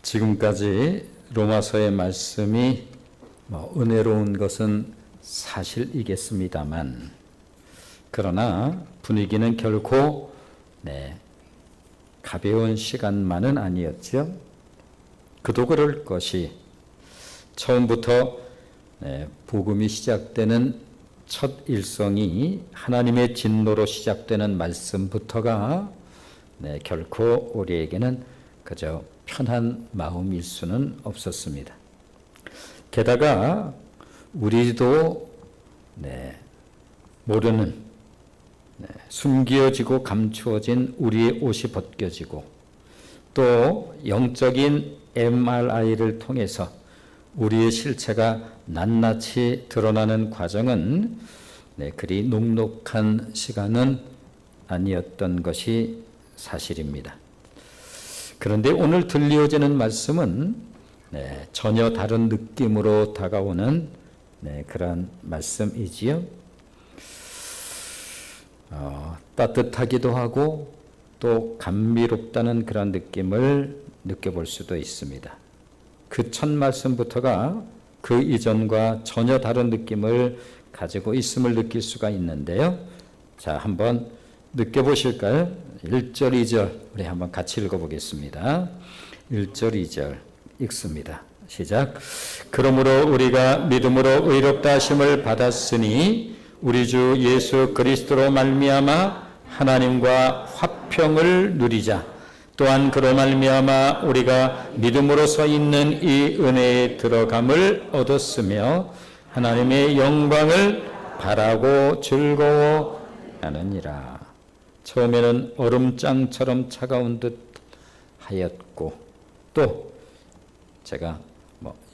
지금까지 로마서의 말씀이 은혜로운 것은 사실이겠습니다만, 그러나 분위기는 결코 가벼운 시간만은 아니었죠. 그도 그럴 것이 처음부터 복음이 시작되는 첫 일성이 하나님의 진노로 시작되는 말씀부터가 결코 우리에게는 그저 편한 마음일 수는 없었습니다. 게다가 우리도 모르는 숨겨지고 감추어진 우리의 옷이 벗겨지고 또 영적인 MRI를 통해서 우리의 실체가 낱낱이 드러나는 과정은 그리 녹록한 시간은 아니었던 것이 사실입니다. 그런데 오늘 들려지는 말씀은 전혀 다른 느낌으로 다가오는 그런 말씀이지요. 따뜻하기도 하고 또 감미롭다는 그런 느낌을 느껴볼 수도 있습니다. 그 첫 말씀부터가 그 이전과 전혀 다른 느낌을 가지고 있음을 느낄 수가 있는데요. 자, 한번 느껴보실까요? 1절, 2절 우리 한번 같이 읽어보겠습니다. 1절, 2절 읽습니다. 시작. 그러므로 우리가 믿음으로 의롭다 하심을 받았으니 우리 주 예수 그리스도로 말미암아 하나님과 화평을 누리자. 또한 그로 말미암아 우리가 믿음으로 서 있는 이 은혜에 들어감을 얻었으며 하나님의 영광을 바라고 즐거워하느니라. 처음에는 얼음장처럼 차가운 듯 하였고 또 제가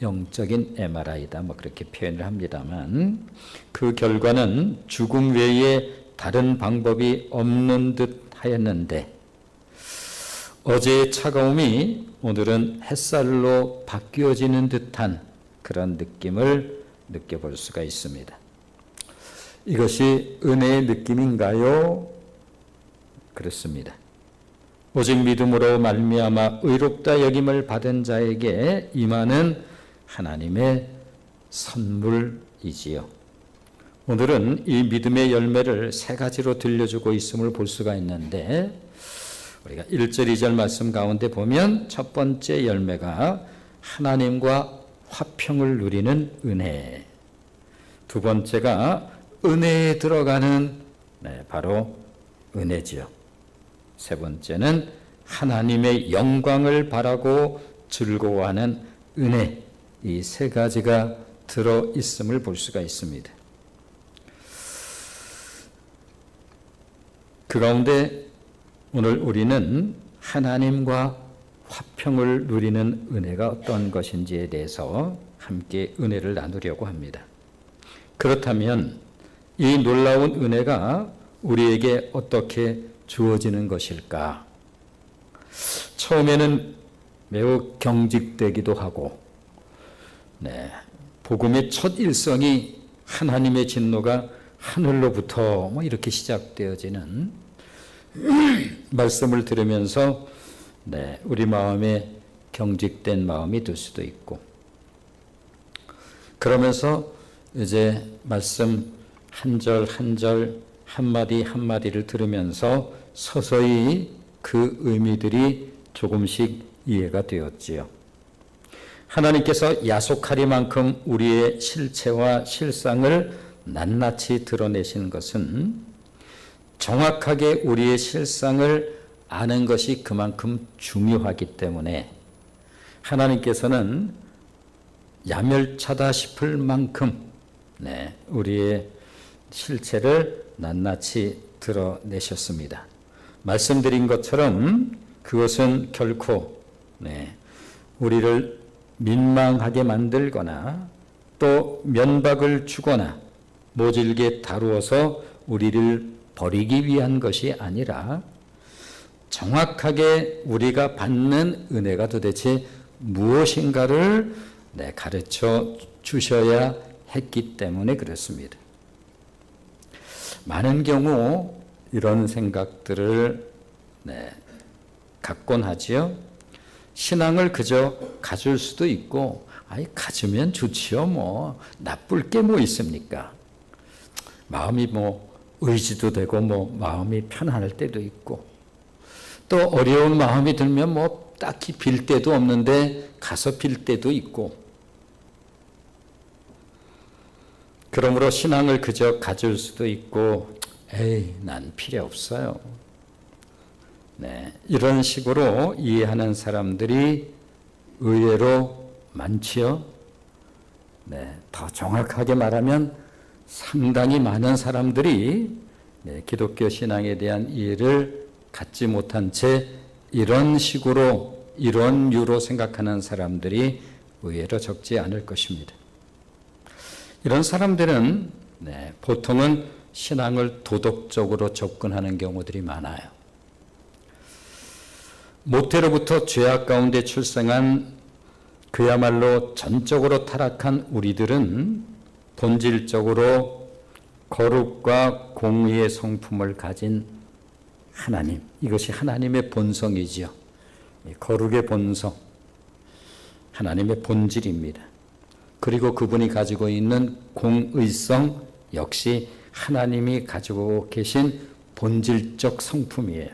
영적인 MRI다 그렇게 표현을 합니다만 그 결과는 죽음 외에 다른 방법이 없는 듯 하였는데 어제의 차가움이 오늘은 햇살로 바뀌어지는 듯한 그런 느낌을 느껴볼 수가 있습니다. 이것이 은혜의 느낌인가요? 그렇습니다. 오직 믿음으로 말미암아 의롭다 여김을 받은 자에게 임하는 하나님의 선물이지요. 오늘은 이 믿음의 열매를 세 가지로 들려주고 있음을 볼 수가 있는데 우리가 1절, 2절 말씀 가운데 보면 첫 번째 열매가 하나님과 화평을 누리는 은혜, 두 번째가 은혜에 들어가는 바로 은혜지요. 세 번째는 하나님의 영광을 바라고 즐거워하는 은혜, 이 세 가지가 들어있음을 볼 수가 있습니다. 그 가운데 오늘 우리는 하나님과 화평을 누리는 은혜가 어떤 것인지에 대해서 함께 은혜를 나누려고 합니다. 그렇다면 이 놀라운 은혜가 우리에게 어떻게 주어지는 것일까? 처음에는 매우 경직되기도 하고 복음의 첫 일성이 하나님의 진노가 하늘로부터 이렇게 시작되어지는 말씀을 들으면서 우리 마음에 경직된 마음이 들 수도 있고 그러면서 이제 말씀 한 절 한 절 한마디 한마디를 들으면서 서서히 그 의미들이 조금씩 이해가 되었지요. 하나님께서 야속하리만큼 우리의 실체와 실상을 낱낱이 드러내신 것은 정확하게 우리의 실상을 아는 것이 그만큼 중요하기 때문에 하나님께서는 야멸차다 싶을 만큼 우리의 실체를 낱낱이 드러내셨습니다. 말씀드린 것처럼 그것은 결코 우리를 민망하게 만들거나 또 면박을 주거나 모질게 다루어서 우리를 버리기 위한 것이 아니라 정확하게 우리가 받는 은혜가 도대체 무엇인가를 가르쳐 주셔야 했기 때문에 그렇습니다. 많은 경우 이런 생각들을 갖곤 하지요. 신앙을 그저 가질 수도 있고, 아이 가지면 좋지요. 뭐 나쁠 게 뭐 있습니까? 마음이 뭐 의지도 되고 뭐 마음이 편안할 때도 있고, 또 어려운 마음이 들면 뭐 딱히 빌 데도 없는데 가서 빌 때도 있고, 그러므로 신앙을 그저 가질 수도 있고, 에이 난 필요 없어요. 네, 이런 식으로 이해하는 사람들이 의외로 많지요. 네, 더 정확하게 말하면 상당히 많은 사람들이 기독교 신앙에 대한 이해를 갖지 못한 채 이런 식으로, 이런 류로 생각하는 사람들이 의외로 적지 않을 것입니다. 이런 사람들은 보통은 신앙을 도덕적으로 접근하는 경우들이 많아요. 모태로부터 죄악 가운데 출생한 그야말로 전적으로 타락한 우리들은 본질적으로 거룩과 공의의 성품을 가진 하나님, 이것이 하나님의 본성이지요. 거룩의 본성, 하나님의 본질입니다. 그리고 그분이 가지고 있는 공의성 역시 하나님이 가지고 계신 본질적 성품이에요.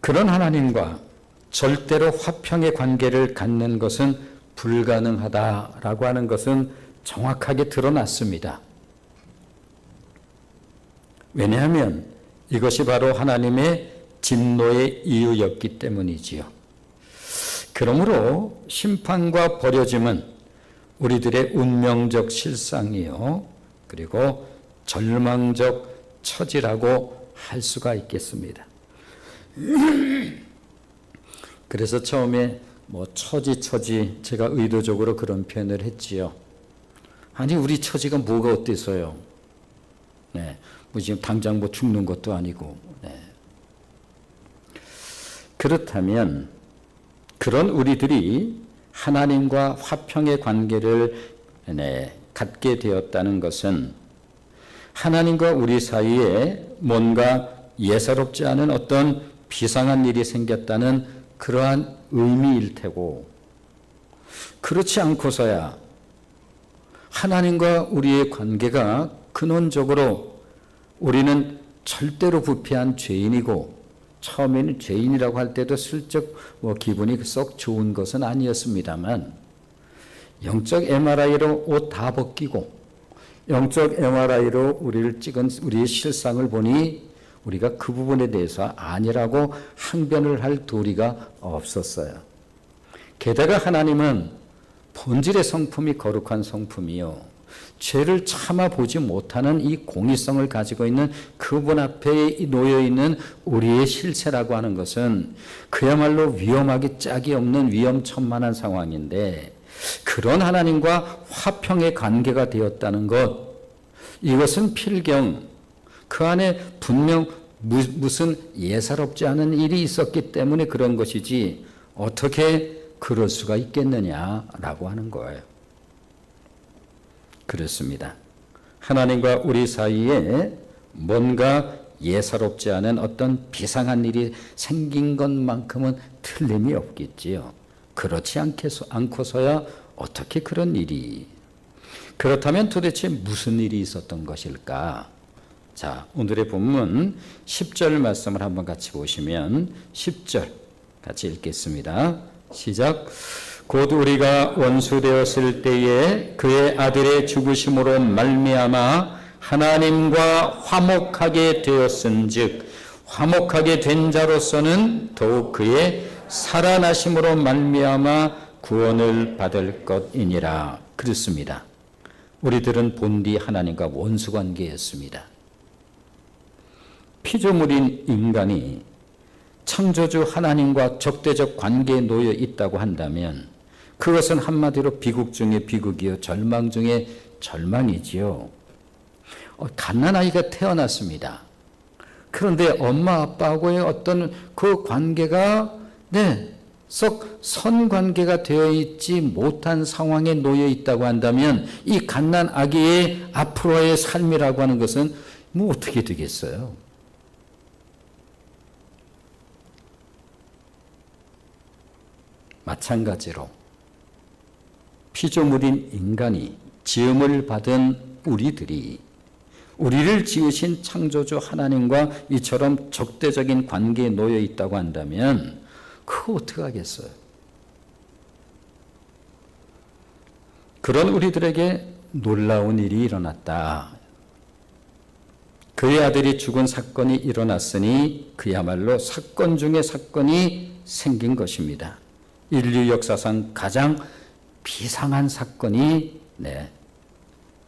그런 하나님과 절대로 화평의 관계를 갖는 것은 불가능하다라고 하는 것은 정확하게 드러났습니다. 왜냐하면 이것이 바로 하나님의 진노의 이유였기 때문이지요. 그러므로 심판과 버려짐은 우리들의 운명적 실상이요, 그리고 절망적 처지라고 할 수가 있겠습니다. 그래서 처음에 뭐 처지 제가 의도적으로 그런 표현을 했지요. 아니 우리 처지가 뭐가 어때서요? 네, 뭐 지금 당장 뭐 죽는 것도 아니고. 네. 그렇다면 그런 우리들이 하나님과 화평의 관계를 갖게 되었다는 것은 하나님과 우리 사이에 뭔가 예사롭지 않은 어떤 비상한 일이 생겼다는 그러한 의미일 테고, 그렇지 않고서야 하나님과 우리의 관계가 근원적으로 우리는 절대로 부패한 죄인이고, 처음에는 죄인이라고 할 때도 슬쩍 뭐 기분이 썩 좋은 것은 아니었습니다만, 영적 MRI로 옷 다 벗기고 영적 MRI로 우리를 찍은 우리의 실상을 보니 우리가 그 부분에 대해서 아니라고 항변을 할 도리가 없었어요. 게다가 하나님은 본질의 성품이 거룩한 성품이요, 죄를 참아보지 못하는 이 공의성을 가지고 있는 그분 앞에 놓여있는 우리의 실체라고 하는 것은 그야말로 위험하기 짝이 없는 위험천만한 상황인데, 그런 하나님과 화평의 관계가 되었다는 것, 이것은 필경 그 안에 분명 무슨 예사롭지 않은 일이 있었기 때문에 그런 것이지 어떻게 그럴 수가 있겠느냐라고 하는 거예요. 그렇습니다. 하나님과 우리 사이에 뭔가 예사롭지 않은 어떤 비상한 일이 생긴 것만큼은 틀림이 없겠지요. 그렇지 않고서야 어떻게 그런 일이. 그렇다면 도대체 무슨 일이 있었던 것일까? 자, 오늘의 본문 10절 말씀을 한번 같이 보시면 10절 같이 읽겠습니다. 시작. 곧 우리가 원수 되었을 때에 그의 아들의 죽으심으로 말미암아 하나님과 화목하게 되었은즉 화목하게 된 자로서는 더욱 그의 살아나심으로 말미암아 구원을 받을 것이니라. 그렇습니다. 우리들은 본디 하나님과 원수 관계였습니다. 피조물인 인간이 창조주 하나님과 적대적 관계에 놓여 있다고 한다면 그것은 한마디로 비극 중에 비극이요, 절망 중에 절망이지요. 갓난아이가 태어났습니다. 그런데 엄마 아빠하고의 어떤 그 관계가 썩 선관계가 되어 있지 못한 상황에 놓여 있다고 한다면 이 갓난 아기의 앞으로의 삶이라고 하는 것은 뭐 어떻게 되겠어요? 마찬가지로 피조물인 인간이 지음을 받은 우리들이 우리를 지으신 창조주 하나님과 이처럼 적대적인 관계에 놓여 있다고 한다면 그거 어떻게 하겠어요? 그런 우리들에게 놀라운 일이 일어났다. 그의 아들이 죽은 사건이 일어났으니 그야말로 사건 중에 사건이 생긴 것입니다. 인류 역사상 가장 비상한 사건이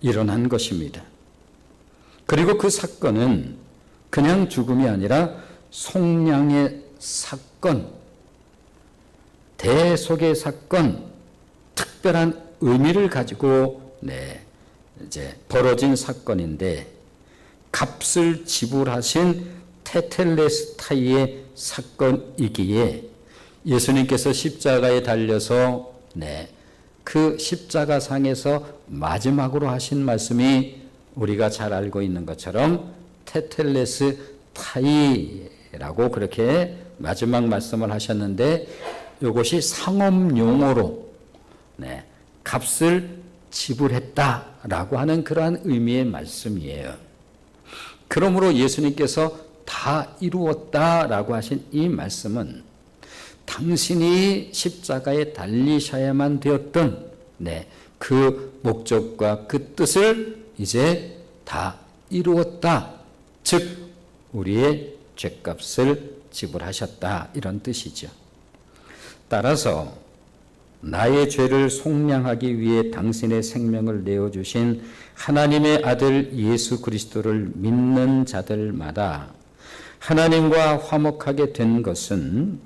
일어난 것입니다. 그리고 그 사건은 그냥 죽음이 아니라 속량의 사건, 대속의 사건, 특별한 의미를 가지고 이제 벌어진 사건인데, 값을 지불하신 테텔레스타이의 사건이기에 예수님께서 십자가에 달려서 그 십자가상에서 마지막으로 하신 말씀이 우리가 잘 알고 있는 것처럼 테텔레스타이라고 그렇게 마지막 말씀을 하셨는데, 이것이 상업용어로 값을 지불했다라고 하는 그러한 의미의 말씀이에요. 그러므로 예수님께서 다 이루었다라고 하신 이 말씀은 당신이 십자가에 달리셔야만 되었던 그 목적과 그 뜻을 이제 다 이루었다. 즉 우리의 죄값을 지불하셨다, 이런 뜻이죠. 따라서 나의 죄를 속량하기 위해 당신의 생명을 내어주신 하나님의 아들 예수 그리스도를 믿는 자들마다 하나님과 화목하게 된 것은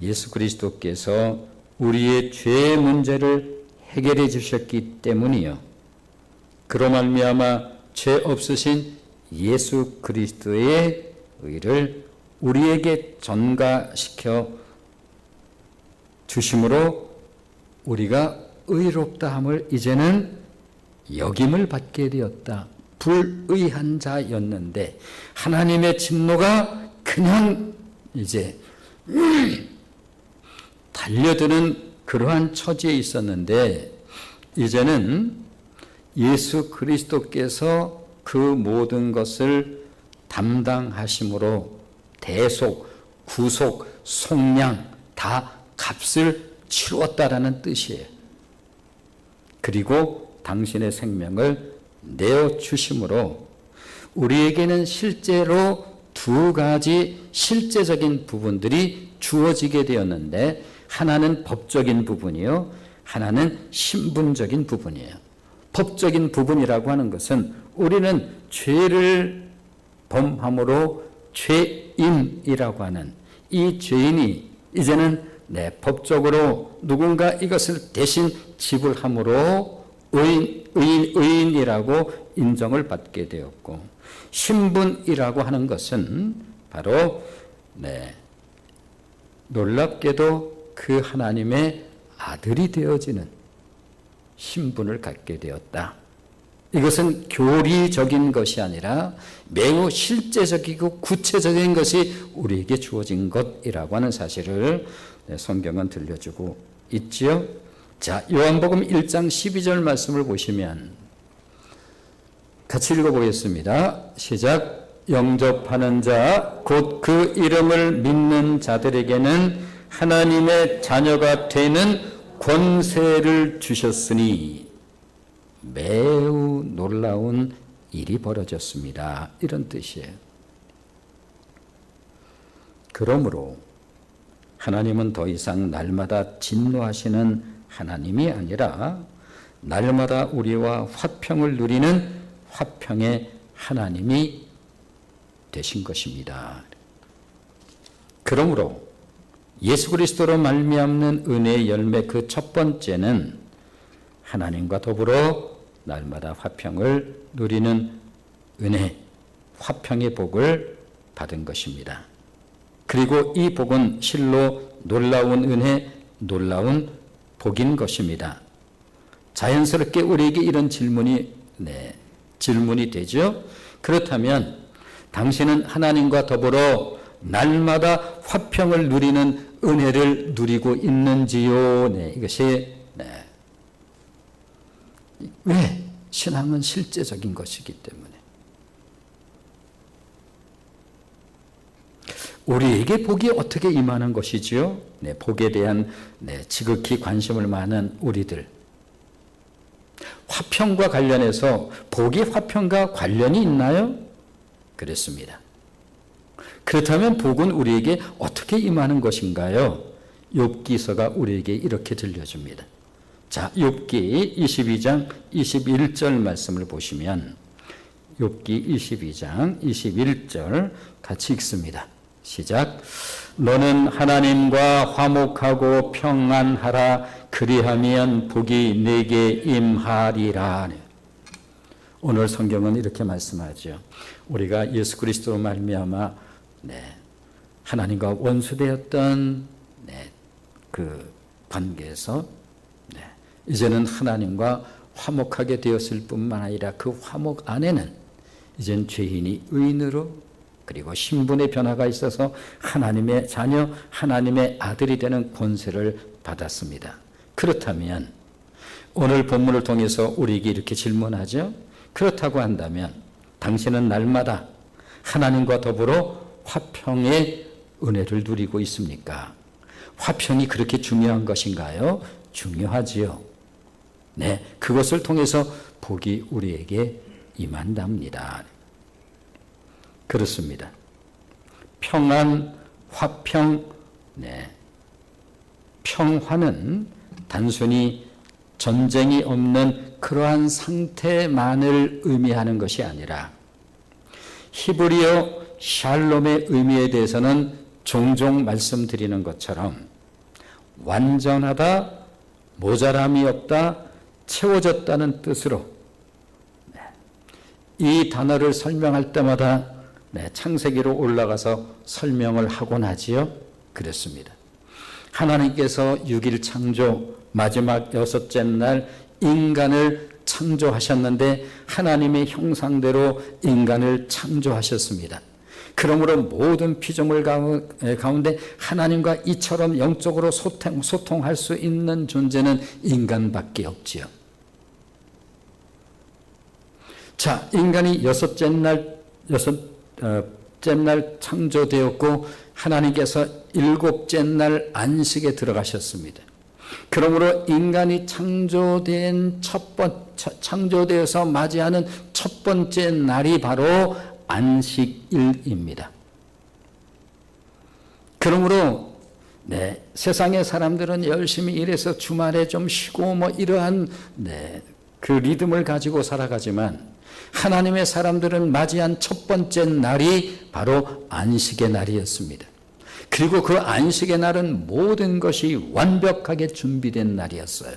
예수 그리스도께서 우리의 죄의 문제를 해결해 주셨기 때문이요, 그로 말미암아 죄 없으신 예수 그리스도의 의를 우리에게 전가시켜 주심으로 우리가 의롭다함을 이제는 역임을 받게 되었다. 불의한 자였는데 하나님의 진노가 그냥 이제 달려드는 그러한 처지에 있었는데, 이제는 예수 그리스도께서 그 모든 것을 담당하심으로 대속, 구속, 속량 다 값을 치루었다라는 뜻이에요. 그리고 당신의 생명을 내어주심으로 우리에게는 실제로 두 가지 실제적인 부분들이 주어지게 되었는데, 하나는 법적인 부분이요, 하나는 신분적인 부분이에요. 법적인 부분이라고 하는 것은 우리는 죄를 범함으로 죄인이라고 하는 이 죄인이 이제는 법적으로 누군가 이것을 대신 지불함으로 의인이라고 인정을 받게 되었고, 신분이라고 하는 것은 바로 놀랍게도 그 하나님의 아들이 되어지는 신분을 갖게 되었다. 이것은 교리적인 것이 아니라 매우 실제적이고 구체적인 것이 우리에게 주어진 것이라고 하는 사실을 성경은 들려주고 있지요. 자, 요한복음 1장 12절 말씀을 보시면 같이 읽어보겠습니다. 시작. 영접하는 자, 곧 그 이름을 믿는 자들에게는 하나님의 자녀가 되는 권세를 주셨으니 매우 놀라운 일이 벌어졌습니다. 이런 뜻이에요. 그러므로 하나님은 더 이상 날마다 진노하시는 하나님이 아니라 날마다 우리와 화평을 누리는 화평의 하나님이 되신 것입니다. 그러므로 예수 그리스도로 말미암는 은혜의 열매 그 첫 번째는 하나님과 더불어 날마다 화평을 누리는 은혜, 화평의 복을 받은 것입니다. 그리고 이 복은 실로 놀라운 은혜, 놀라운 복인 것입니다. 자연스럽게 우리에게 이런 질문이 되죠. 그렇다면 당신은 하나님과 더불어 날마다 화평을 누리는 은혜를 누리고 있는지요? 네, 이것이 왜? 신앙은 실제적인 것이기 때문에. 우리에게 복이 어떻게 임하는 것이지요? 네, 복에 대한 지극히 관심을 많은 우리들. 화평과 관련해서 복이 화평과 관련이 있나요? 그렇습니다. 그렇다면 복은 우리에게 어떻게 임하는 것인가요? 욥기서가 우리에게 이렇게 들려줍니다. 자, 욥기 22장 21절 말씀을 보시면 욥기 22장 21절 같이 읽습니다. 시작. 너는 하나님과 화목하고 평안하라. 그리하면 복이 내게 임하리라. 오늘 성경은 이렇게 말씀하죠. 우리가 예수 그리스도로 말미암아 하나님과 원수되었던 그 관계에서 이제는 하나님과 화목하게 되었을 뿐만 아니라 그 화목 안에는 이젠 죄인이 의인으로 그리고 신분의 변화가 있어서 하나님의 자녀, 하나님의 아들이 되는 권세를 받았습니다. 그렇다면 오늘 본문을 통해서 우리에게 이렇게 질문하죠. 그렇다고 한다면 당신은 날마다 하나님과 더불어 화평의 은혜를 누리고 있습니까? 화평이 그렇게 중요한 것인가요? 중요하지요. 네, 그것을 통해서 복이 우리에게 임한답니다. 그렇습니다. 평안, 화평, 평화는 단순히 전쟁이 없는 그러한 상태만을 의미하는 것이 아니라 히브리어 샬롬의 의미에 대해서는 종종 말씀드리는 것처럼 완전하다, 모자람이 없다, 채워졌다는 뜻으로 이 단어를 설명할 때마다 창세기로 올라가서 설명을 하곤 하지요. 그렇습니다. 하나님께서 6일 창조, 마지막 여섯째 날 인간을 창조하셨는데 하나님의 형상대로 인간을 창조하셨습니다. 그러므로 모든 피조물 가운데 하나님과 이처럼 영적으로 소통할 수 있는 존재는 인간밖에 없지요. 자, 인간이 여섯째 날 창조되었고 하나님께서 일곱째 날 안식에 들어가셨습니다. 그러므로 인간이 창조되어서 맞이하는 첫 번째 날이 바로 안식일입니다. 그러므로 세상의 사람들은 열심히 일해서 주말에 좀 쉬고 이러한 그 리듬을 가지고 살아가지만 하나님의 사람들은 맞이한 첫 번째 날이 바로 안식의 날이었습니다. 그리고 그 안식의 날은 모든 것이 완벽하게 준비된 날이었어요.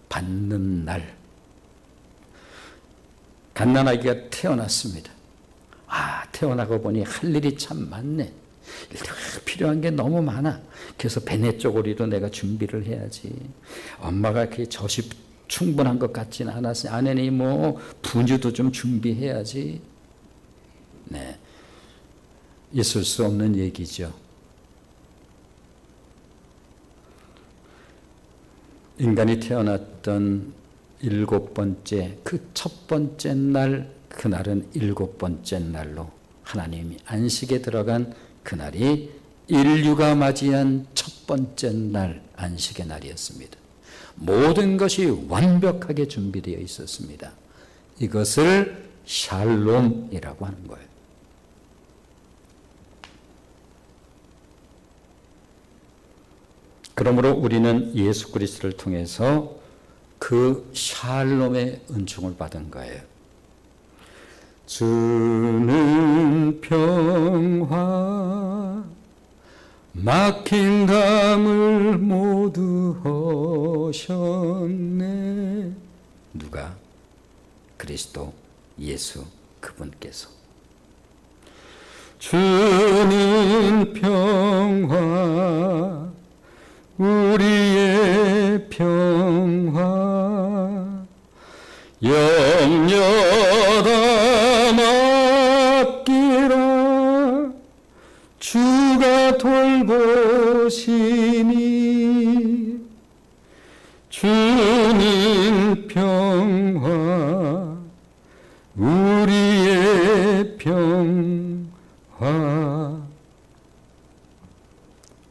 받는 날. 갓난아기가 태어났습니다. 태어나고 보니 할 일이 참 많네. 필요한 게 너무 많아. 그래서 배내 쪼고리도 내가 준비를 해야지. 엄마가 그렇게 젖이 충분한 것 같지는 않았어요. 아내니 분유도 좀 준비해야지. 있을 수 없는 얘기죠. 인간이 태어났던 일곱 번째, 그 첫 번째 날, 그날은 일곱 번째 날로 하나님이 안식에 들어간 그날이 인류가 맞이한 첫 번째 날, 안식의 날이었습니다. 모든 것이 완벽하게 준비되어 있었습니다. 이것을 샬롬이라고 하는 거예요. 그러므로 우리는 예수 그리스도를 통해서 그 샬롬의 은총을 받은 거예요. 주는 평화 막힌 담을 모두 허셨네. 누가? 그리스도 예수 그분께서. 주는 평화 우리의 평화 염려다 맡기라 우리가 돌보시니 주님 평화 우리의 평화.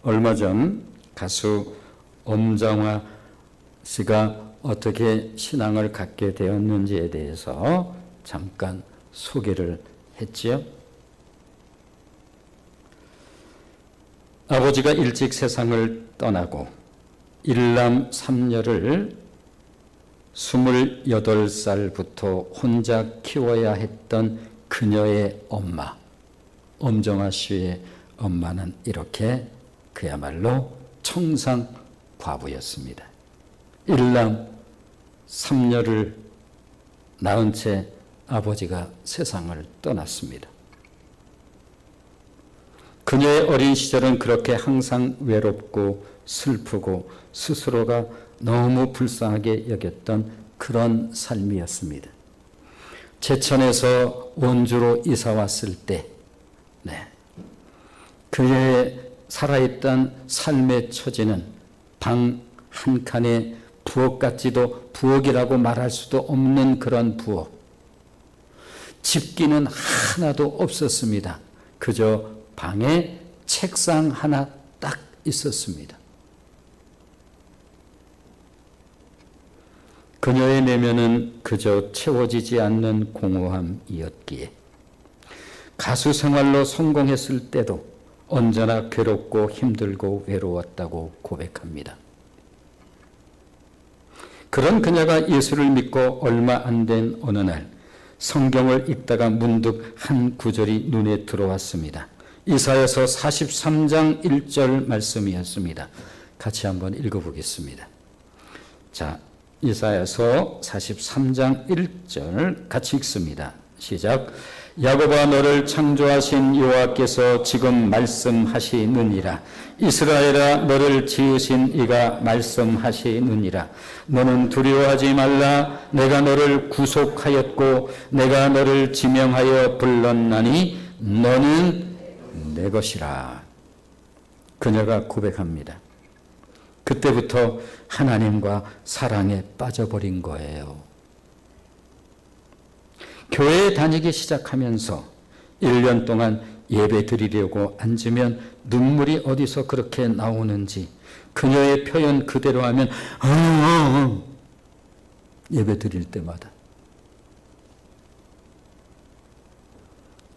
얼마 전 가수 엄정화 씨가 어떻게 신앙을 갖게 되었는지에 대해서 잠깐 소개를 했지요. 아버지가 일찍 세상을 떠나고 일남 삼녀를 28살부터 혼자 키워야 했던 그녀의 엄마, 엄정화 씨의 엄마는 이렇게 그야말로 청상 과부였습니다. 일남 삼녀를 낳은 채 아버지가 세상을 떠났습니다. 그녀의 어린 시절은 그렇게 항상 외롭고 슬프고 스스로가 너무 불쌍하게 여겼던 그런 삶이었습니다. 제천에서 원주로 이사 왔을 때, 그의 살아있던 삶의 처지는 방 한 칸에 부엌 같지도 부엌이라고 말할 수도 없는 그런 부엌. 집기는 하나도 없었습니다. 그저 방에 책상 하나 딱 있었습니다. 그녀의 내면은 그저 채워지지 않는 공허함이었기에 가수 생활로 성공했을 때도 언제나 괴롭고 힘들고 외로웠다고 고백합니다. 그런 그녀가 예수를 믿고 얼마 안 된 어느 날 성경을 읽다가 문득 한 구절이 눈에 들어왔습니다. 이사야서 43장 1절 말씀이었습니다. 같이 한번 읽어보겠습니다. 자, 이사야서 43장 1절 같이 읽습니다. 시작. 야곱아 너를 창조하신 여호와께서 지금 말씀하시느니라. 이스라엘아 너를 지으신 이가 말씀하시느니라. 너는 두려워하지 말라. 내가 너를 구속하였고 내가 너를 지명하여 불렀나니 너는 내 것이라. 그녀가 고백합니다. 그때부터 하나님과 사랑에 빠져버린 거예요. 교회에 다니기 시작하면서 1년 동안 예배 드리려고 앉으면 눈물이 어디서 그렇게 나오는지 그녀의 표현 그대로 하면 예배 드릴 때마다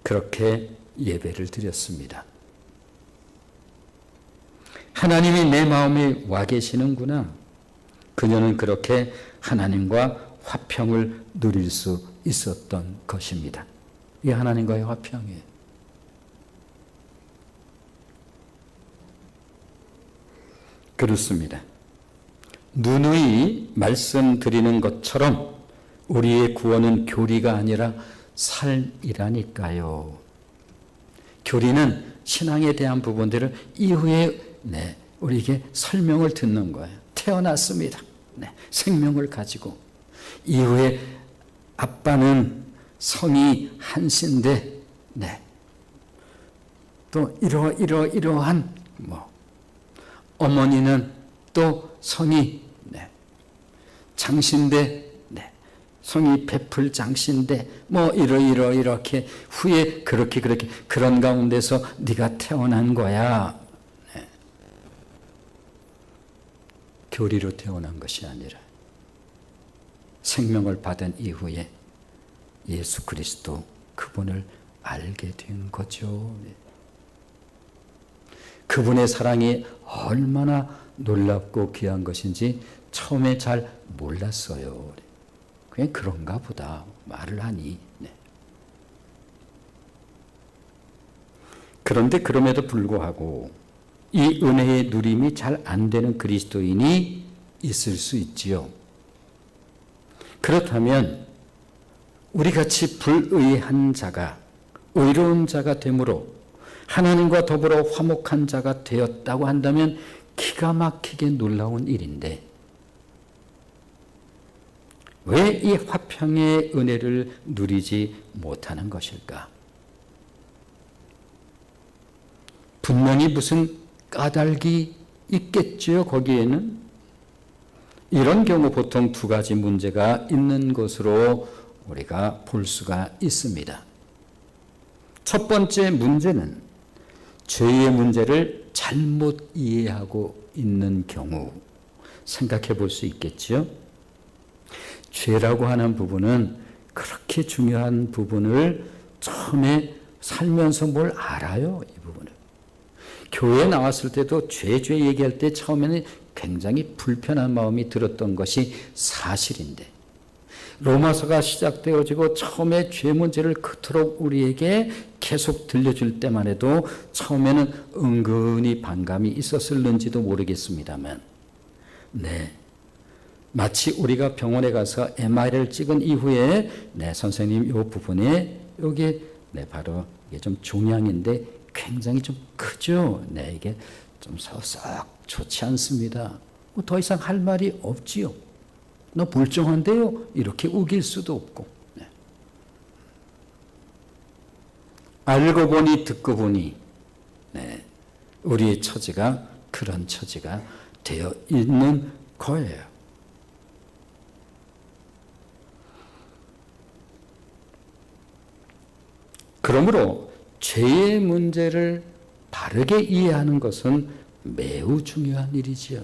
그렇게 예배를 드렸습니다. 하나님이 내 마음에 와 계시는구나. 그녀는 그렇게 하나님과 화평을 누릴 수 있었던 것입니다. 이 하나님과의 화평이에요. 그렇습니다. 누누이 말씀드리는 것처럼 우리의 구원은 교리가 아니라 삶이라니까요. 교리는 신앙에 대한 부분들을 이후에 우리에게 설명을 듣는 거예요. 태어났습니다. 생명을 가지고 이후에 아빠는 성이 한신데 또 이러한 어머니는 또 성이 장신데 성이 베풀 장신데 이렇게 후에 그렇게 그런 가운데서 네가 태어난 거야. 교리로 태어난 것이 아니라 생명을 받은 이후에 예수 그리스도 그분을 알게 된 거죠. 그분의 사랑이 얼마나 놀랍고 귀한 것인지 처음에 잘 몰랐어요. 그냥 그런가 보다 말을 하니. 그런데 그럼에도 불구하고 이 은혜의 누림이 잘 안 되는 그리스도인이 있을 수 있지요. 그렇다면 우리같이 불의한 자가 의로운 자가 되므로 하나님과 더불어 화목한 자가 되었다고 한다면 기가 막히게 놀라운 일인데 왜 이 화평의 은혜를 누리지 못하는 것일까? 분명히 무슨 까닭이 있겠지요, 거기에는. 이런 경우 보통 두 가지 문제가 있는 것으로 우리가 볼 수가 있습니다. 첫 번째 문제는 죄의 문제를 잘못 이해하고 있는 경우 생각해 볼 수 있겠죠. 죄라고 하는 부분은 그렇게 중요한 부분을 처음에 살면서 뭘 알아요, 이 부분을. 교회에 나왔을 때도 죄 얘기할 때 처음에는 굉장히 불편한 마음이 들었던 것이 사실인데, 로마서가 시작되어지고 처음에 죄 문제를 그토록 우리에게 계속 들려줄 때만 해도 처음에는 은근히 반감이 있었을는지도 모르겠습니다만, 마치 우리가 병원에 가서 MRI를 찍은 이후에 선생님 이 부분에 여기 바로 이게 좀 종양인데 굉장히 좀 크죠. 이게 좀 썩 좋지 않습니다. 더 이상 할 말이 없지요. 너 불정한데요? 이렇게 우길 수도 없고. 알고 보니 듣고 보니 우리의 처지가 그런 처지가 되어 있는 거예요. 그러므로 죄의 문제를 바르게 이해하는 것은 매우 중요한 일이지요.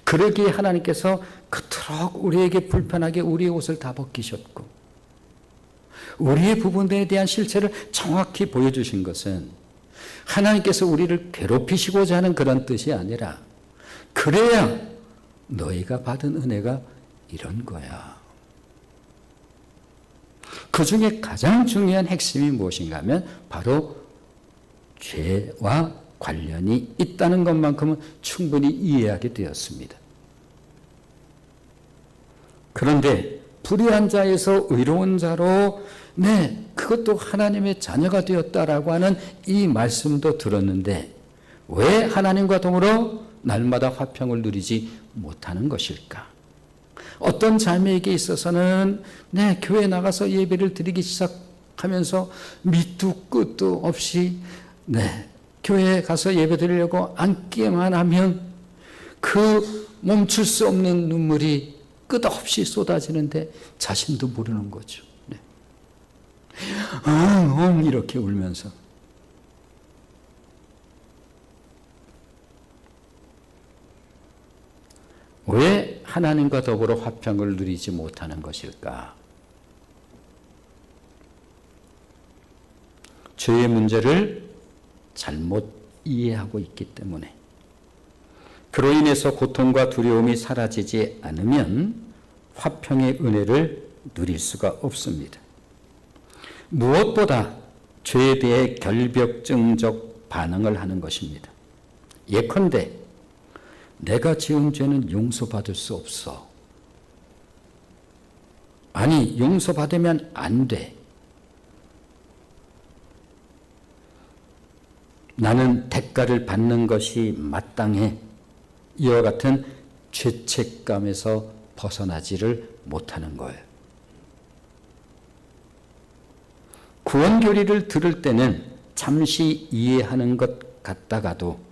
그러기에 하나님께서 그토록 우리에게 불편하게 우리의 옷을 다 벗기셨고 우리의 부분들에 대한 실체를 정확히 보여주신 것은 하나님께서 우리를 괴롭히시고자 하는 그런 뜻이 아니라 그래야 너희가 받은 은혜가 이런 거야. 그 중에 가장 중요한 핵심이 무엇인가 하면 바로 죄와 관련이 있다는 것만큼은 충분히 이해하게 되었습니다. 그런데 불의한 자에서 의로운 자로 그것도 하나님의 자녀가 되었다라고 하는 이 말씀도 들었는데 왜 하나님과 더불어 날마다 화평을 누리지 못하는 것일까? 어떤 자매에게 있어서는 교회 나가서 예배를 드리기 시작하면서 밑도 끝도 없이 교회에 가서 예배 드리려고 앉기만 하면 그 멈출 수 없는 눈물이 끝없이 쏟아지는데 자신도 모르는 거죠. 이렇게 울면서. 왜 하나님과 더불어 화평을 누리지 못하는 것일까? 죄의 문제를 잘못 이해하고 있기 때문에 그로 인해서 고통과 두려움이 사라지지 않으면 화평의 은혜를 누릴 수가 없습니다. 무엇보다 죄에 대해 결벽증적 반응을 하는 것입니다. 예컨대 내가 지은 죄는 용서받을 수 없어. 아니, 용서받으면 안 돼. 나는 대가를 받는 것이 마땅해. 이와 같은 죄책감에서 벗어나지를 못하는 거예요. 구원교리를 들을 때는 잠시 이해하는 것 같다가도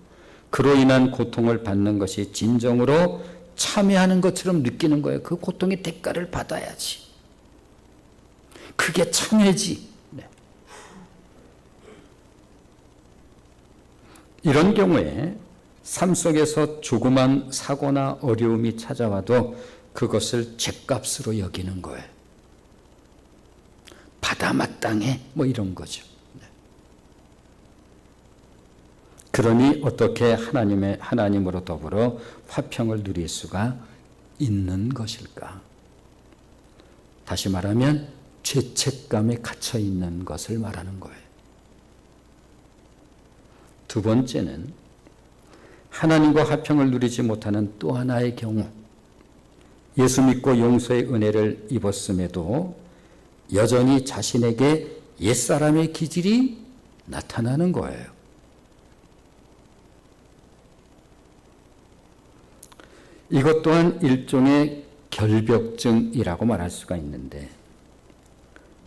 그로 인한 고통을 받는 것이 진정으로 참여하는 것처럼 느끼는 거예요. 그 고통의 대가를 받아야지. 그게 참회지. 이런 경우에 삶 속에서 조그만 사고나 어려움이 찾아와도 그것을 죗값으로 여기는 거예요. 받아 마땅해 이런 거죠. 그러니 어떻게 하나님으로 더불어 화평을 누릴 수가 있는 것일까? 다시 말하면 죄책감에 갇혀 있는 것을 말하는 거예요. 두 번째는 하나님과 화평을 누리지 못하는 또 하나의 경우, 예수 믿고 용서의 은혜를 입었음에도 여전히 자신에게 옛사람의 기질이 나타나는 거예요. 이것 또한 일종의 결벽증이라고 말할 수가 있는데,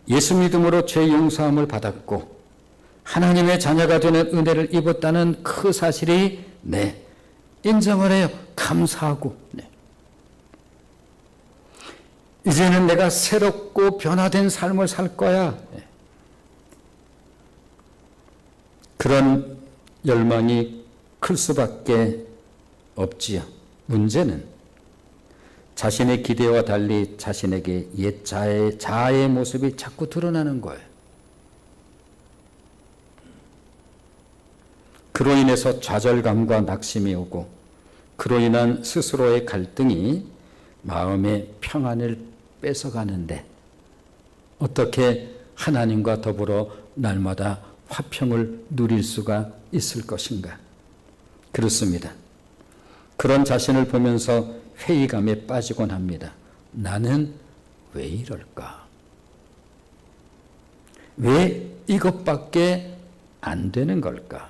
예수 믿음으로 죄 용서함을 받았고 하나님의 자녀가 되는 은혜를 입었다는 그 사실이 인정을 해요. 감사하고. 이제는 내가 새롭고 변화된 삶을 살 거야. 그런 열망이 클 수밖에 없지요. 문제는 자신의 기대와 달리 자신에게 옛 자아의 모습이 자꾸 드러나는 거예요. 그로 인해서 좌절감과 낙심이 오고 그로 인한 스스로의 갈등이 마음의 평안을 뺏어가는데 어떻게 하나님과 더불어 날마다 화평을 누릴 수가 있을 것인가? 그렇습니다. 그런 자신을 보면서 회의감에 빠지곤 합니다. 나는 왜 이럴까? 왜 이것밖에 안 되는 걸까?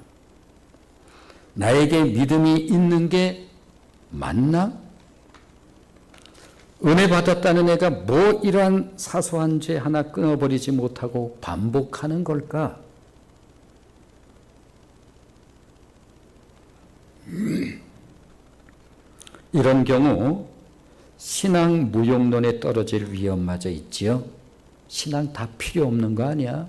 나에게 믿음이 있는 게 맞나? 은혜 받았다는 애가 뭐 이러한 사소한 죄 하나 끊어버리지 못하고 반복하는 걸까? 이런 경우 신앙 무용론에 떨어질 위험마저 있지요. 신앙 다 필요 없는 거 아니야?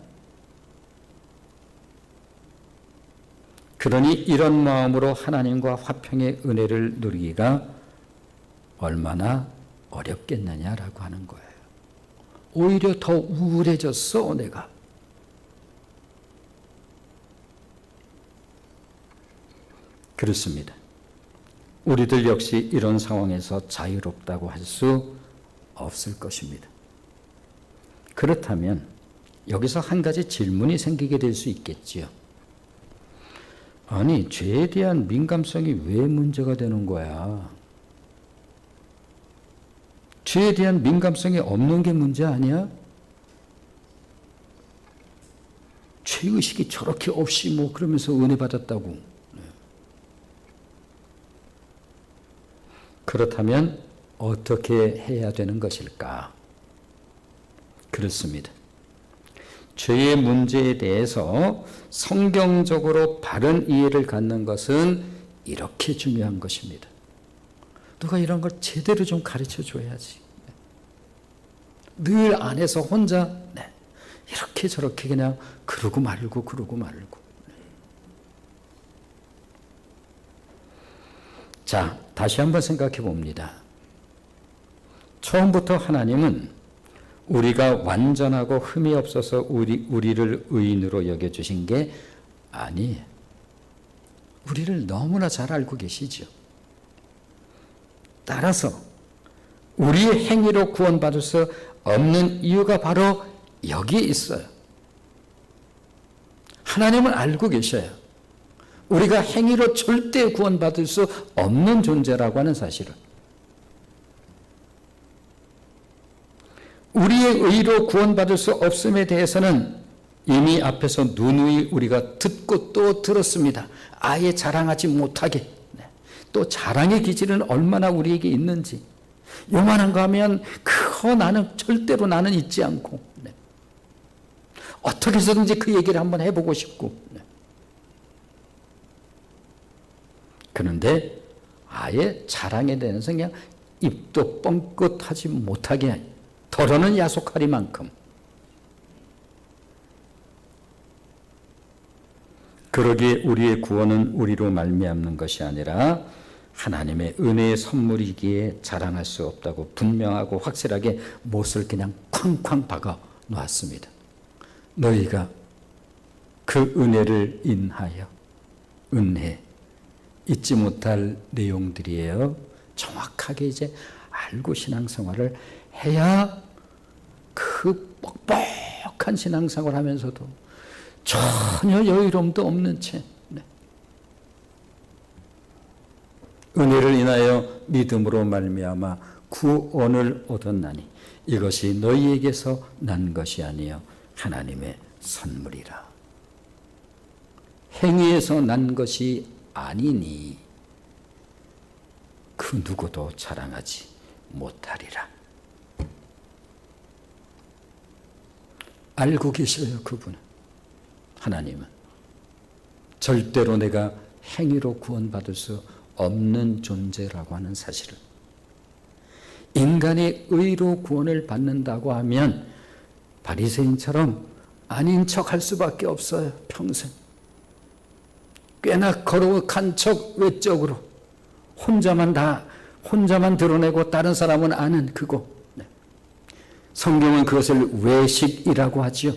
그러니 이런 마음으로 하나님과 화평의 은혜를 누리기가 얼마나 어렵겠느냐라고 하는 거예요. 오히려 더 우울해졌어, 내가. 그렇습니다. 우리들 역시 이런 상황에서 자유롭다고 할 수 없을 것입니다. 그렇다면 여기서 한 가지 질문이 생기게 될 수 있겠지요. 아니, 죄에 대한 민감성이 왜 문제가 되는 거야? 죄에 대한 민감성이 없는 게 문제 아니야? 죄의식이 저렇게 없이 뭐 그러면서 은혜 받았다고. 그렇다면 어떻게 해야 되는 것일까? 그렇습니다. 죄의 문제에 대해서 성경적으로 바른 이해를 갖는 것은 이렇게 중요한 것입니다. 누가 이런 걸 제대로 좀 가르쳐 줘야지. 늘 안에서 혼자 이렇게 저렇게 그냥 그러고 말고. 자, 다시 한번 생각해 봅니다. 처음부터 하나님은 우리가 완전하고 흠이 없어서 우리를 의인으로 여겨주신 게 아니에요. 우리를 너무나 잘 알고 계시죠. 따라서 우리의 행위로 구원받을 수 없는 이유가 바로 여기에 있어요. 하나님은 알고 계셔요. 우리가 행위로 절대 구원받을 수 없는 존재라고 하는 사실을. 우리의 의로 구원받을 수 없음에 대해서는 이미 앞에서 누누이 우리가 듣고 또 들었습니다. 아예 자랑하지 못하게. 또 자랑의 기질은 얼마나 우리에게 있는지. 요만한 거 하면 그거 나는 절대로 나는 잊지 않고 어떻게 해서든지 그 얘기를 한번 해보고 싶고. 그런데 아예 자랑에 대해서 그냥 입도 뻥끗하지 못하게 덜어는 야속하리만큼. 그러기에 우리의 구원은 우리로 말미암는 것이 아니라 하나님의 은혜의 선물이기에 자랑할 수 없다고 분명하고 확실하게 못을 그냥 쾅쾅 박아 놓았습니다. 너희가 그 은혜를 인하여 은혜 잊지 못할 내용들이에요. 정확하게 이제 알고 신앙생활을 해야 그 뻑뻑한 신앙생활을 하면서도 전혀 여유로움도 없는 채 은혜를 인하여 믿음으로 말미암아 구원을 얻었나니 이것이 너희에게서 난 것이 아니요 하나님의 선물이라. 행위에서 난 것이 아니니 그 누구도 자랑하지 못하리라. 알고 계셔요, 그분은. 하나님은 절대로 내가 행위로 구원받을 수 없는 존재라고 하는 사실을, 인간이 의로 구원을 받는다고 하면 바리새인처럼 아닌 척 할 수밖에 없어요. 평생 꽤나 거룩한 척 외적으로 혼자만 드러내고 다른 사람은 아는 그거. 성경은 그것을 외식이라고 하지요.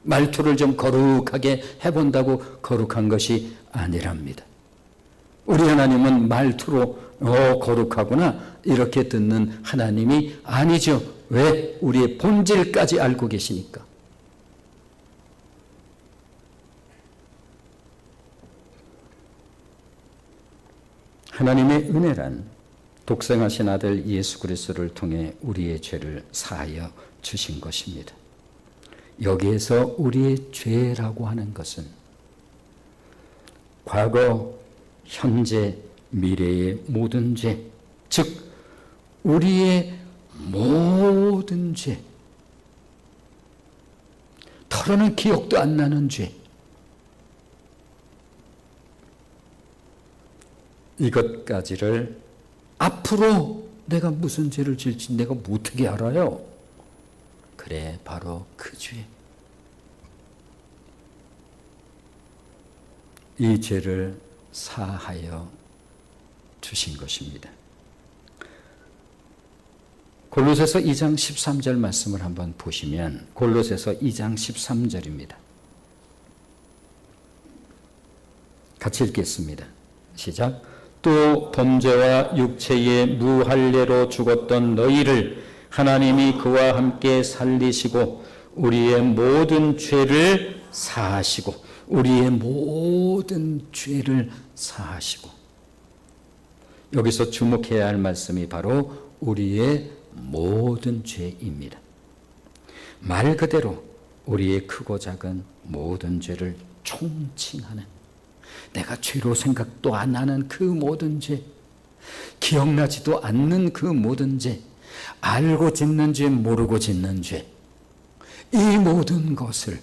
말투를 좀 거룩하게 해본다고 거룩한 것이 아니랍니다. 우리 하나님은 말투로 거룩하구나 이렇게 듣는 하나님이 아니죠. 왜? 우리의 본질까지 알고 계시니까. 하나님의 은혜란 독생하신 아들 예수 그리스도를 통해 우리의 죄를 사하여 주신 것입니다. 여기에서 우리의 죄라고 하는 것은 과거, 현재, 미래의 모든 죄, 즉 우리의 모든 죄, 털어는 기억도 안 나는 죄, 이것까지를 앞으로 내가 무슨 죄를 질지 내가 어떻게 알아요? 그래, 바로 그 죄. 이 죄를 사하여 주신 것입니다. 골로새서 2장 13절 말씀을 한번 보시면 골로새서 2장 13절입니다. 같이 읽겠습니다. 시작. 또 범죄와 육체의 무할례로 죽었던 너희를 하나님이 그와 함께 살리시고 우리의 모든 죄를 사하시고 우리의 모든 죄를 사하시고, 여기서 주목해야 할 말씀이 바로 우리의 모든 죄입니다. 말 그대로 우리의 크고 작은 모든 죄를 총칭하는, 내가 죄로 생각도 안 하는 그 모든 죄, 기억나지도 않는 그 모든 죄, 알고 짓는 죄, 모르고 짓는 죄, 이 모든 것을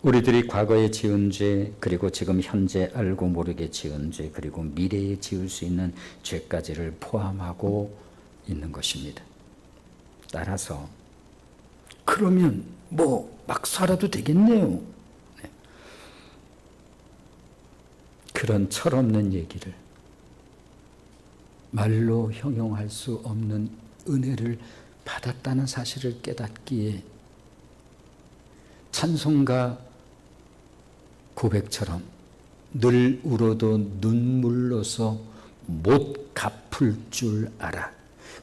우리들이 과거에 지은 죄, 그리고 지금 현재 알고 모르게 지은 죄, 그리고 미래에 지을 수 있는 죄까지를 포함하고 있는 것입니다. 따라서 그러면 막 살아도 되겠네요. 네. 그런 철없는 얘기를, 말로 형용할 수 없는 은혜를 받았다는 사실을 깨닫기에 찬송가 고백처럼 늘 울어도 눈물로서 못 갚을 줄 알아.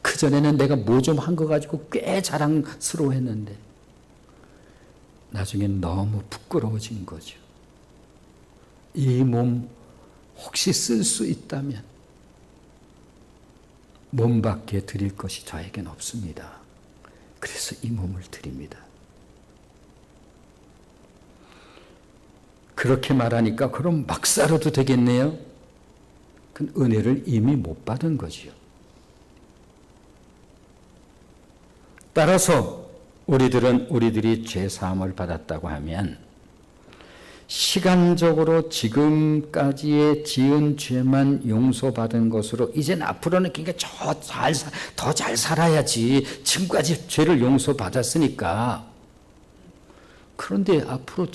그전에는 내가 뭐 좀 한 거 가지고 꽤 자랑스러워했는데 나중엔 너무 부끄러워진 거죠. 이 몸 혹시 쓸 수 있다면 몸밖에 드릴 것이 저에겐 없습니다. 그래서 이 몸을 드립니다. 그렇게 말하니까 그럼 막 살아도 되겠네요? 그 은혜를 이미 못 받은 거지요. 따라서 우리들이 죄 사함을 받았다고 하면 시간적으로 지금까지의 지은 죄만 용서받은 것으로 이젠 앞으로는 그러니까 더 잘 살아야지, 지금까지 죄를 용서받았으니까. 그런데 앞으로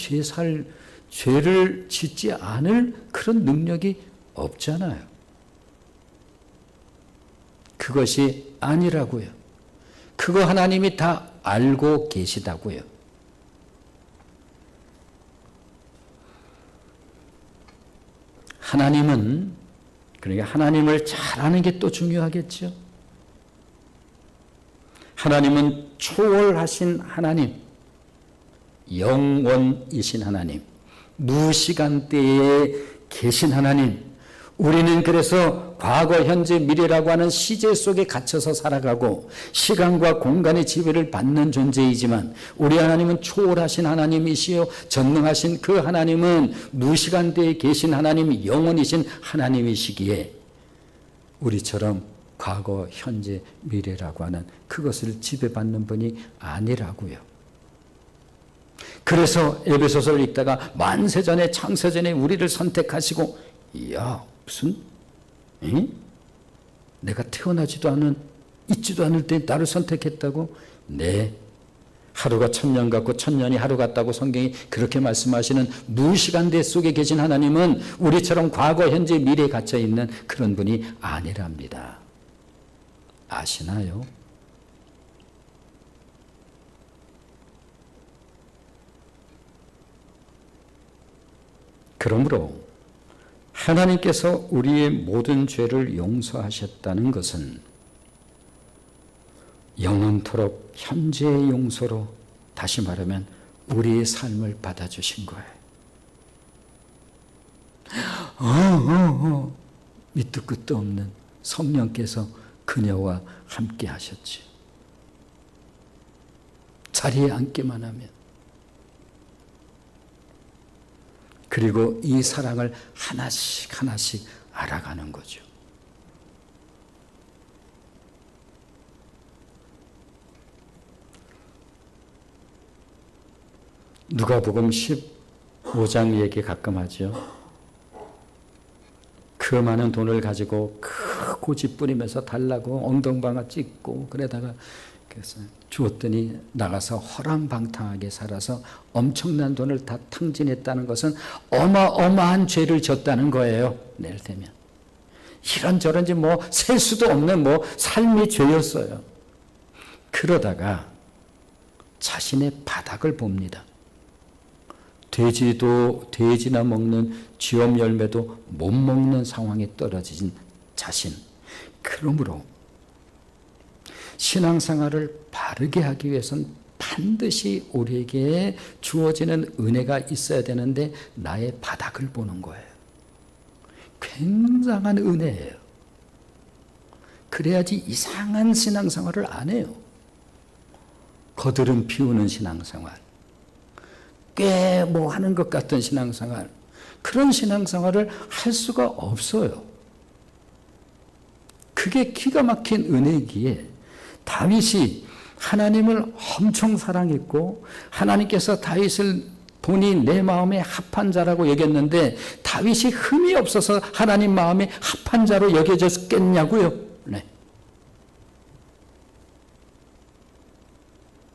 죄를 짓지 않을 그런 능력이 없잖아요. 그것이 아니라고요. 그거 하나님이 다 알고 계시다고요. 하나님은, 그러니까 하나님을 잘 아는 게 또 중요하겠죠. 하나님은 초월하신 하나님, 영원이신 하나님, 무시간대에 계신 하나님. 우리는 그래서 과거, 현재, 미래라고 하는 시제 속에 갇혀서 살아가고 시간과 공간의 지배를 받는 존재이지만 우리 하나님은 초월하신 하나님이시요 전능하신 그 하나님은 무시간대에 계신 하나님, 영원이신 하나님이시기에 우리처럼 과거, 현재, 미래라고 하는 그것을 지배받는 분이 아니라고요. 그래서 에베소서를 읽다가 만세전에 창세전에 우리를 선택하시고, 야 무슨 내가 태어나지도 않은 있지도 않을 때 나를 선택했다고? 네, 하루가 1000년 같고 1000년이 하루 같다고 성경이 그렇게 말씀하시는 무시간대 속에 계신 하나님은 우리처럼 과거, 현재, 미래에 갇혀있는 그런 분이 아니랍니다. 아시나요? 그러므로 하나님께서 우리의 모든 죄를 용서하셨다는 것은 영원토록 현재의 용서로, 다시 말하면 우리의 삶을 받아주신 거예요. 밑도 끝도 없는 성령께서 그녀와 함께 하셨지. 자리에 앉기만 하면. 그리고 이 사랑을 하나씩 하나씩 알아가는 거죠. 누가복음 15장 얘기 가끔 하죠. 그 많은 돈을 가지고 그 고집 부리면서 달라고 엉덩방아 찍고 그러다가 그래서 주었더니 나가서 허랑방탕하게 살아서 엄청난 돈을 다 탕진했다는 것은 어마어마한 죄를 졌다는 거예요. 내일 되면 이런저런지 뭐 셀 수도 없는 뭐 삶이 죄였어요. 그러다가 자신의 바닥을 봅니다. 돼지나 먹는 쥐엄 열매도 못 먹는 상황에 떨어진 자신. 그러므로 신앙생활을 바르게 하기 위해서는 반드시 우리에게 주어지는 은혜가 있어야 되는데 나의 바닥을 보는 거예요. 굉장한 은혜예요. 그래야지 이상한 신앙생활을 안 해요. 거드름 피우는 신앙생활, 꽤 뭐 하는 것 같은 신앙생활, 그런 신앙생활을 할 수가 없어요. 그게 기가 막힌 은혜이기에 다윗이 하나님을 엄청 사랑했고 하나님께서 다윗을 본이 내 마음에 합한 자라고 여겼는데 다윗이 흠이 없어서 하나님 마음에 합한 자로 여겨졌겠냐고요? 네.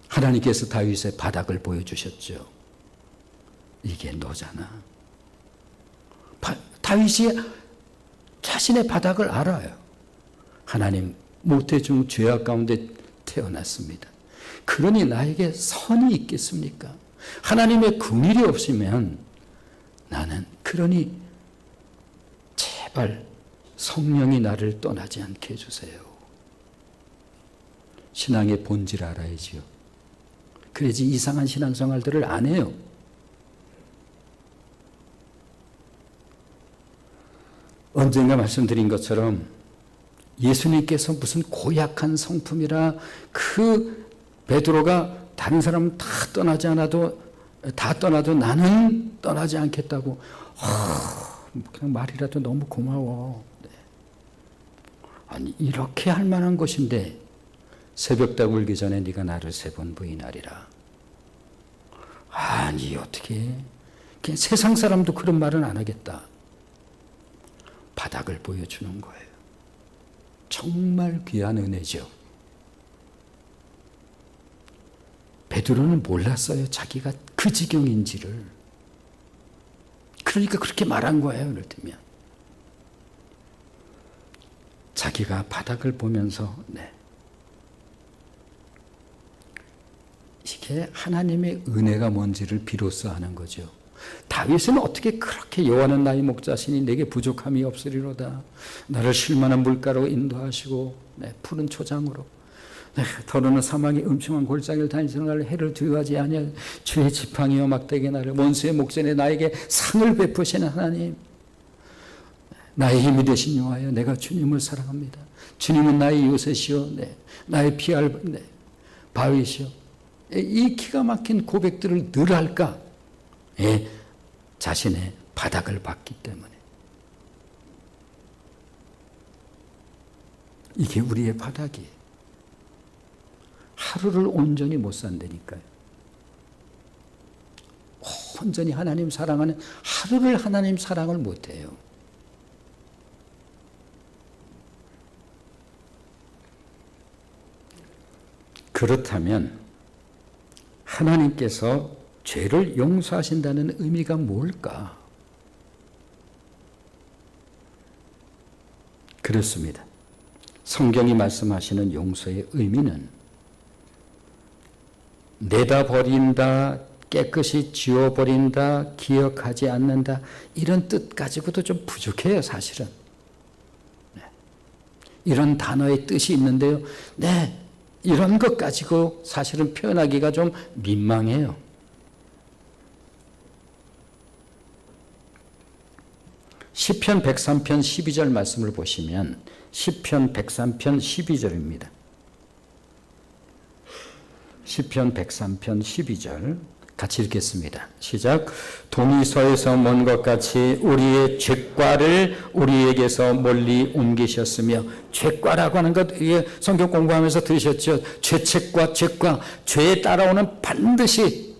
하나님께서 다윗의 바닥을 보여주셨죠. 이게 너잖아. 다윗이 자신의 바닥을 알아요. 하나님, 모태중 죄악 가운데 태어났습니다. 그러니 나에게 선이 있겠습니까? 하나님의 긍휼이 없으면 나는, 그러니 제발 성령이 나를 떠나지 않게 해주세요. 신앙의 본질 알아야지요. 그래야지 이상한 신앙생활들을 안 해요. 언젠가 말씀드린 것처럼 예수님께서 무슨 고약한 성품이라 그 베드로가 다른 사람은 다 떠나도 나는 떠나지 않겠다고. 그냥 말이라도 너무 고마워. 네. 아니 이렇게 할 만한 것인데 새벽닭 울기 전에 네가 나를 3번 부인하리라. 아니 어떻게 그냥 세상 사람도 그런 말은 안 하겠다. 바닥을 보여주는 거예요. 정말 귀한 은혜죠. 베드로는 몰랐어요. 자기가 그 지경인지를. 그러니까 그렇게 말한 거예요. 예를 들면 자기가 바닥을 보면서 이게 하나님의 은혜가 뭔지를 비로소 아는 거죠. 다윗은 어떻게 그렇게 여호와는 나의 목자시니 내게 부족함이 없으리로다. 나를 쉴만한 물가로 인도하시고 푸른 초장으로 더러는 사망의 음침한 골짜기를 다니시는 날 해를 두려워하지 아니할 주의 지팡이와 막대기 나를 원수의 목전에 나에게 상을 베푸시는 하나님, 나의 힘이 되신 여호와여 내가 주님을 사랑합니다. 주님은 나의 요새시오 나의 피할 바위시오. 이 기가 막힌 고백들을 늘 할까? 자신의 바닥을 봤기 때문에. 이게 우리의 바닥이에요. 하루를 온전히 못 산다니까요. 온전히 하나님 사랑하는 하루를 하나님 사랑을 못해요. 그렇다면 하나님께서 죄를 용서하신다는 의미가 뭘까? 그렇습니다. 성경이 말씀하시는 용서의 의미는 내다버린다, 깨끗이 지워버린다, 기억하지 않는다, 이런 뜻 가지고도 좀 부족해요, 사실은. 네. 이런 단어의 뜻이 있는데요. 네, 이런 것 가지고 사실은 표현하기가 좀 민망해요. 시편 103편 12절 말씀을 보시면 시편 103편 12절입니다. 시편 103편 12절 같이 읽겠습니다. 시작. 동이 서에서 먼 것 같이 우리의 죄과를 우리에게서 멀리 옮기셨으며, 죄과라고 하는 것 성경 공부하면서 들으셨죠? 죄책과 죄과, 죄에 따라오는 반드시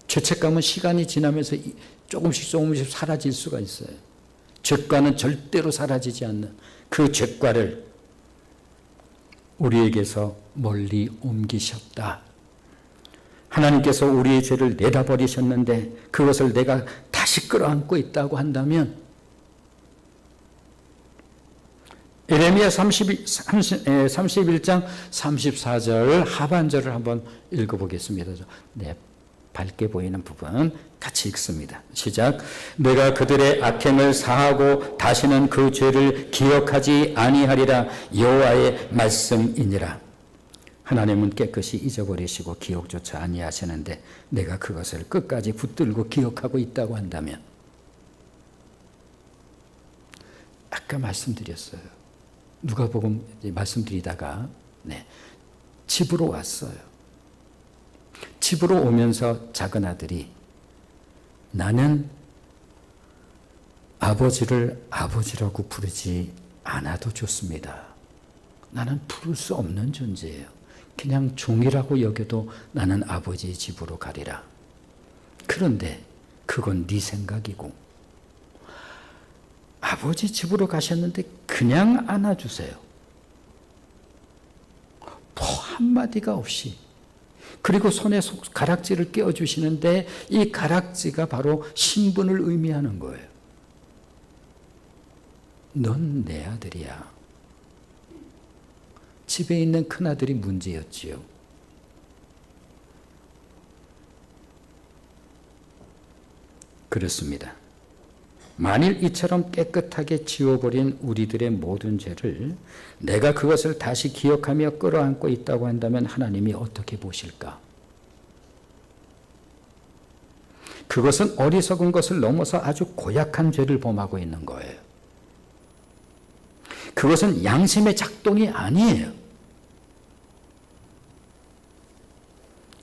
죄책감은 시간이 지나면서 조금씩 사라질 수가 있어요. 죄과는 절대로 사라지지 않는 그 죄과를 우리에게서 멀리 옮기셨다. 하나님께서 우리의 죄를 내다버리셨는데 그것을 내가 다시 끌어안고 있다고 한다면, 에레미야 31장 34절 하반절을 한번 읽어보겠습니다. 네, 밝게 보이는 부분 같이 읽습니다. 시작. 내가 그들의 악행을 사하고 다시는 그 죄를 기억하지 아니하리라. 여호와의 말씀이니라. 하나님은 깨끗이 잊어버리시고 기억조차 아니하시는데 내가 그것을 끝까지 붙들고 기억하고 있다고 한다면, 아까 말씀드렸어요. 누가복음 말씀드리다가 집으로 왔어요. 집으로 오면서 작은 아들이 나는 아버지를 아버지라고 부르지 않아도 좋습니다. 나는 부를 수 없는 존재예요. 그냥 종이라고 여겨도 나는 아버지의 집으로 가리라. 그런데 그건 네 생각이고, 아버지 집으로 가셨는데 그냥 안아주세요. 뭐 한마디가 없이. 그리고 손에 가락지를 껴주시는데 이 가락지가 바로 신분을 의미하는 거예요. 넌 내 아들이야. 집에 있는 큰아들이 문제였지요. 그렇습니다. 만일 이처럼 깨끗하게 지워버린 우리들의 모든 죄를 내가 그것을 다시 기억하며 끌어안고 있다고 한다면 하나님이 어떻게 보실까? 그것은 어리석은 것을 넘어서 아주 고약한 죄를 범하고 있는 거예요. 그것은 양심의 작동이 아니에요.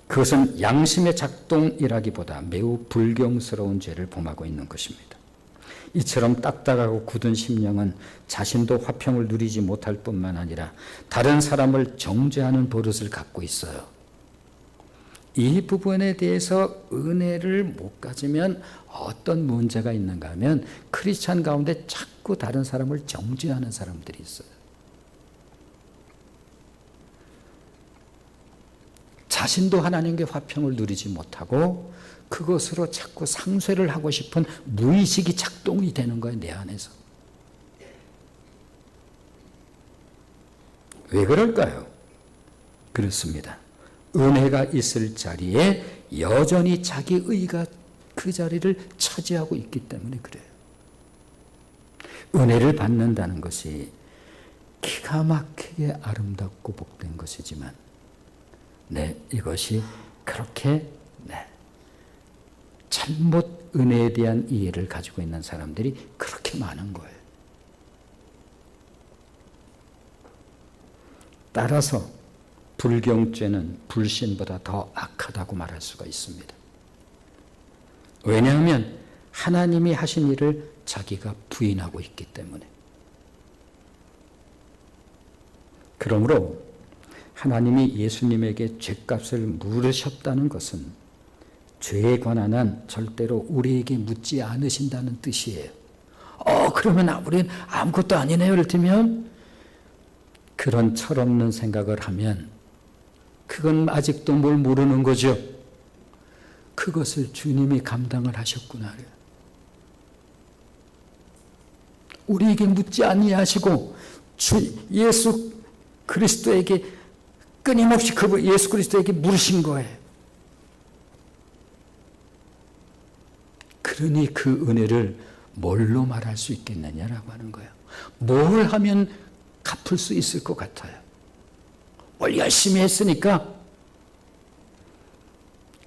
그것은 양심의 작동이라기보다 매우 불경스러운 죄를 범하고 있는 것입니다. 이처럼 딱딱하고 굳은 심령은 자신도 화평을 누리지 못할 뿐만 아니라 다른 사람을 정죄하는 버릇을 갖고 있어요. 이 부분에 대해서 은혜를 못 가지면 어떤 문제가 있는가 하면 크리스찬 가운데 자꾸 다른 사람을 정죄하는 사람들이 있어요. 자신도 하나님께 화평을 누리지 못하고 그것으로 자꾸 상쇄를 하고 싶은 무의식이 작동이 되는 거예요, 내 안에서. 왜 그럴까요? 그렇습니다. 은혜가 있을 자리에 여전히 자기 의가 그 자리를 차지하고 있기 때문에 그래요. 은혜를 받는다는 것이 기가 막히게 아름답고 복된 것이지만 이것이 그렇게 잘못 은혜에 대한 이해를 가지고 있는 사람들이 그렇게 많은 거예요. 따라서 불경죄는 불신보다 더 악하다고 말할 수가 있습니다. 왜냐하면 하나님이 하신 일을 자기가 부인하고 있기 때문에. 그러므로 하나님이 예수님에게 죄값을 물으셨다는 것은 죄에 관한 한 절대로 우리에게 묻지 않으신다는 뜻이에요. 그러면 우리는 아무것도 아니네요. 이를테면 그런 철없는 생각을 하면 그건 아직도 뭘 모르는 거죠. 그것을 주님이 감당을 하셨구나. 우리에게 묻지 아니하시고 예수 그리스도에게 끊임없이 예수 그리스도에게 물으신 거예요. 그러니 그 은혜를 뭘로 말할 수 있겠느냐라고 하는 거예요. 뭘 하면 갚을 수 있을 것 같아요. 뭘 열심히 했으니까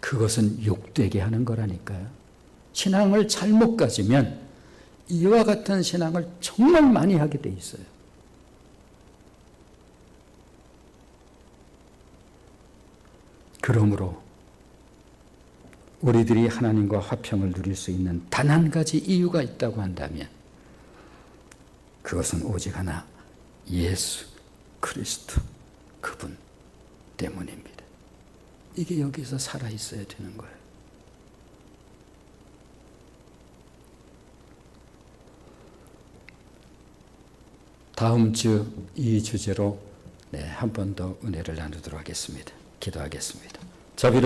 그것은 욕되게 하는 거라니까요. 신앙을 잘못 가지면 이와 같은 신앙을 정말 많이 하게 돼 있어요. 그러므로 우리들이 하나님과 화평을 누릴 수 있는 단 한 가지 이유가 있다고 한다면 그것은 오직 하나, 예수 그리스도 그분 때문입니다. 이게 여기서 살아있어야 되는 거예요. 다음 주 이 주제로 한 번 더 은혜를 나누도록 하겠습니다. 기도하겠습니다. 자비로